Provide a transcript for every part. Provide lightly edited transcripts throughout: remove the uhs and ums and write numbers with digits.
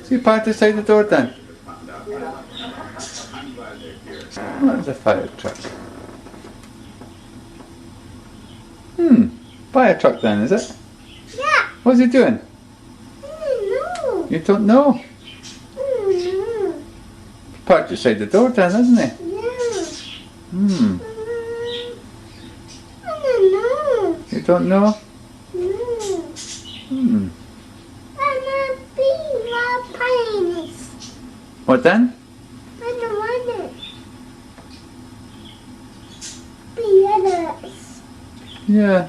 See, parked outside the door then. What's a fire truck? Fire truck then, is it? Yeah. What's he doing? No. You don't know? No. Parked outside the door then, isn't he? Yeah. I don't know. You don't know? No. I'm a bee penis. What then? I don't want it. Beers. Yeah.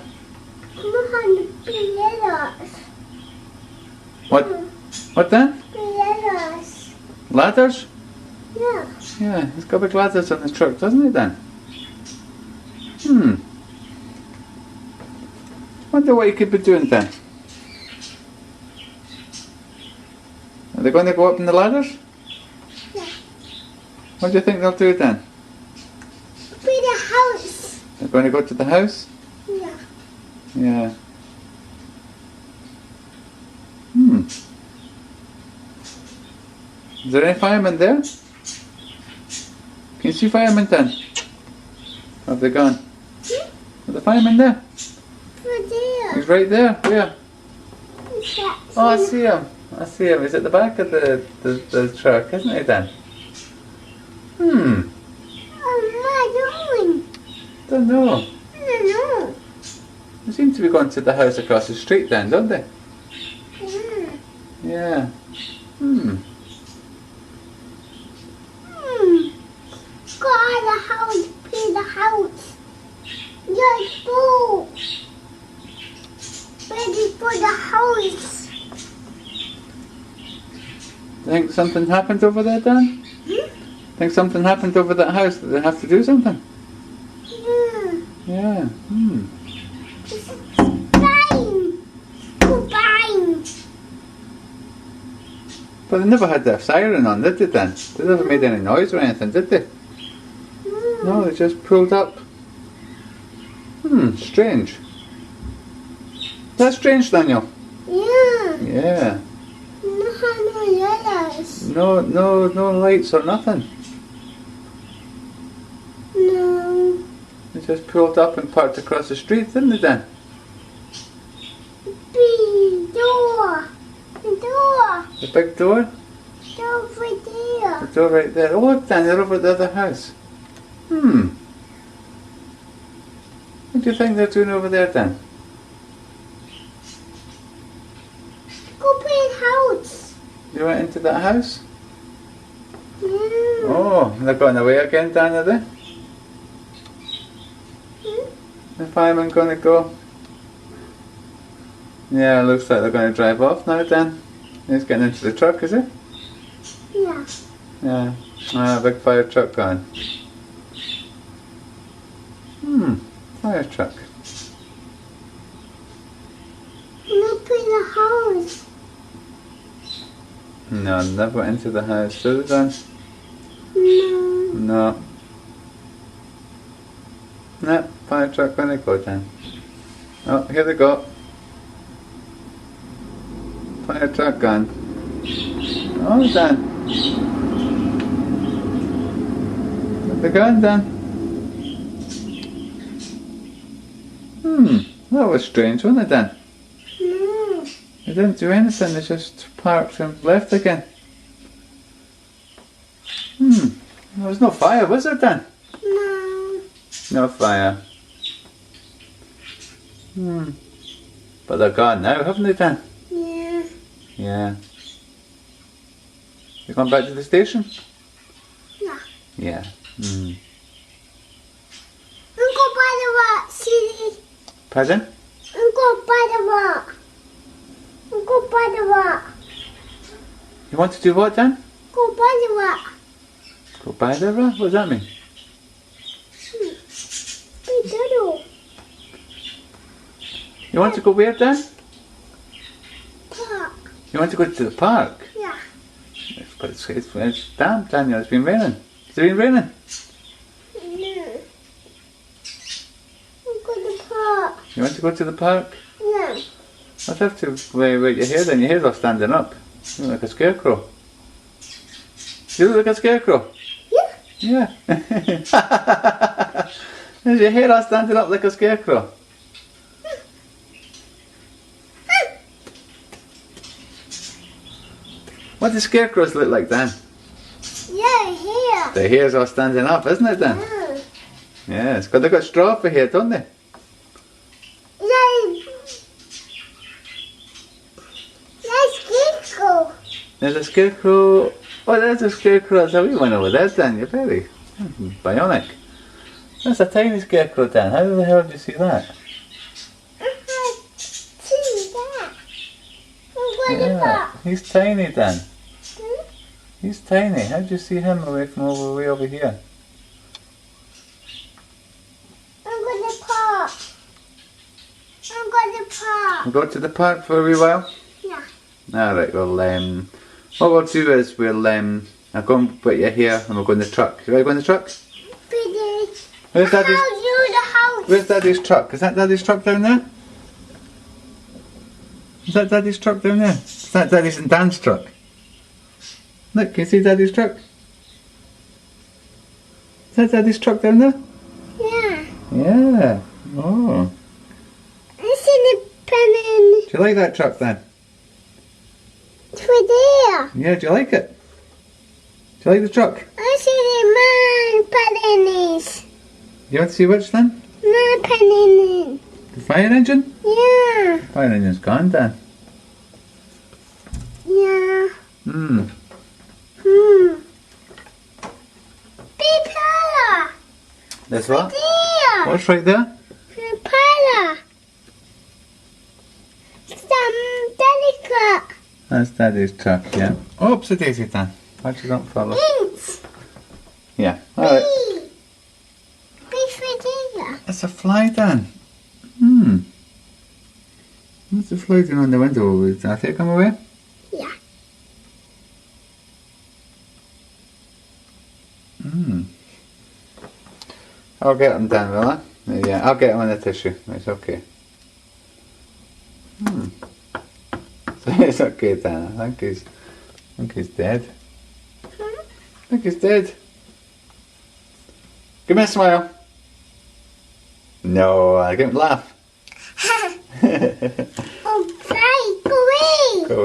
I want beers. What then? Beers. Ladders? Yeah. Yeah, he's got big ladders on his truck, doesn't he then? Wonder what he could be doing then. Are they going to go up in the ladders? Yeah. What do you think they'll do then? Be the house. They're going to go to the house? Yeah. Yeah. Is there any firemen there? Can you see firemen then? Have they gone? Are the firemen there? For there. He's right there. Where? Oh, I see him. I see him. He's at the back of the truck, isn't he then? What am I doing? Don't know. I don't know. They seem to be going to the house across the street then, don't they? Yeah. Yeah. Go out the house. Be the house. Just go. Ready for the house. Think something happened over there, Dan? Think something happened over that house that they have to do something? Yeah. Yeah. Bang. Go bang. But they never had their siren on, did they then? They never made any noise or anything, did they? No, they just pulled up. Strange. That's strange, Daniel. Yeah. Yeah. No yellows. No lights or nothing. No. They just pulled up and parked across the street, didn't they then? Big door. The door. The big door? Over there. The door right there. Oh look, Dan, they're over at the other house. What do you think they're doing over there then? Go play house. You went into that house? Yeah. Oh, they're going away again, Dan, are they? The firemen going to go? Yeah, it looks like they're going to drive off now, Dan. He's getting into the truck, is he? Yeah. Yeah. Ah, big fire truck gone. Fire truck. Look in the house. No, never went into the house, did they, Dan? No. No. No, fire truck going to go, Dan. Oh, here they go. Fire truck gone. Oh, Dan. They're gone, Dan. That was strange, wasn't it, Dan? No. They didn't do anything, they just parked and left again. There was no fire, was there, Dan? No. No fire. But they're gone now, haven't they, Dan? Yeah. Yeah. You going back to the station? Yeah. Yeah. Go by the rock, see? Pardon? Go by the rock. Go by the rock. You want to do what, Dan? Go by the rock. Go by the rock? What does that mean? Be doodle. You want to go where, Dan? Park. You want to go to the park? Yeah. But it's damp, Daniel. It's been raining. Has it been raining? No. Go to the park. You want to go to the park? Yeah. I'd have to wait your hair then. Your hair's all standing up. You look like a scarecrow. You look like a scarecrow. Yeah. Yeah. Is your hair all standing up like a scarecrow? What do scarecrows look like, Dan? Yeah, here. The hair's all standing up, isn't it, Dan? Yeah. Yeah, it's 'cause they've got straw for hair, don't they? Yeah. Let's go. There's a scarecrow. Oh, there's a scarecrow. There's a wee one over there, Dan. You're very bionic. That's a tiny scarecrow, Dan. How the hell did you see that? See that. I'm going to pop. He's tiny, Dan. Hmm? He's tiny. How did you see him away from way over here? I'm going to pop. I'm going to pop. We'll go to the park for a wee while? Yeah. Alright, well, what we'll do is I'll go and put your hair and we'll go in the truck. You ready to go in the truck? Where's Daddy's, where's Daddy's truck? Is that Daddy's truck down there? Is that Daddy's truck down there? Is that Daddy's and Dan's truck? Look, can you see Daddy's truck? Is that Daddy's truck down there? Yeah. Yeah. Oh. I see the pen Do you like that truck then? It's right there. Yeah, do you like it? Do you like the truck? I see the man pennies. You want to see which then? Man pennies. The fire engine? Yeah. The fire engine's gone, Dan. Yeah. Hmm. Pipella. That's what? There. What's right there? Pipella. Some delicate. That's Daddy's truck, yeah. Oops, a daisy, Dan. Why'd you don't follow? Mints. Yeah. Alright. What's right there? That's a fly, Dan. Hmm. What's the fly doing on the window? Did I take him away? Yeah. Hmm. I'll get him, Dan, will I? Yeah, I'll get him on the tissue. It's okay. Hmm. It's okay, Dan. I think he's dead. I think he's dead. Give me a smile. No, I can't laugh. Oh, fly, go away. Go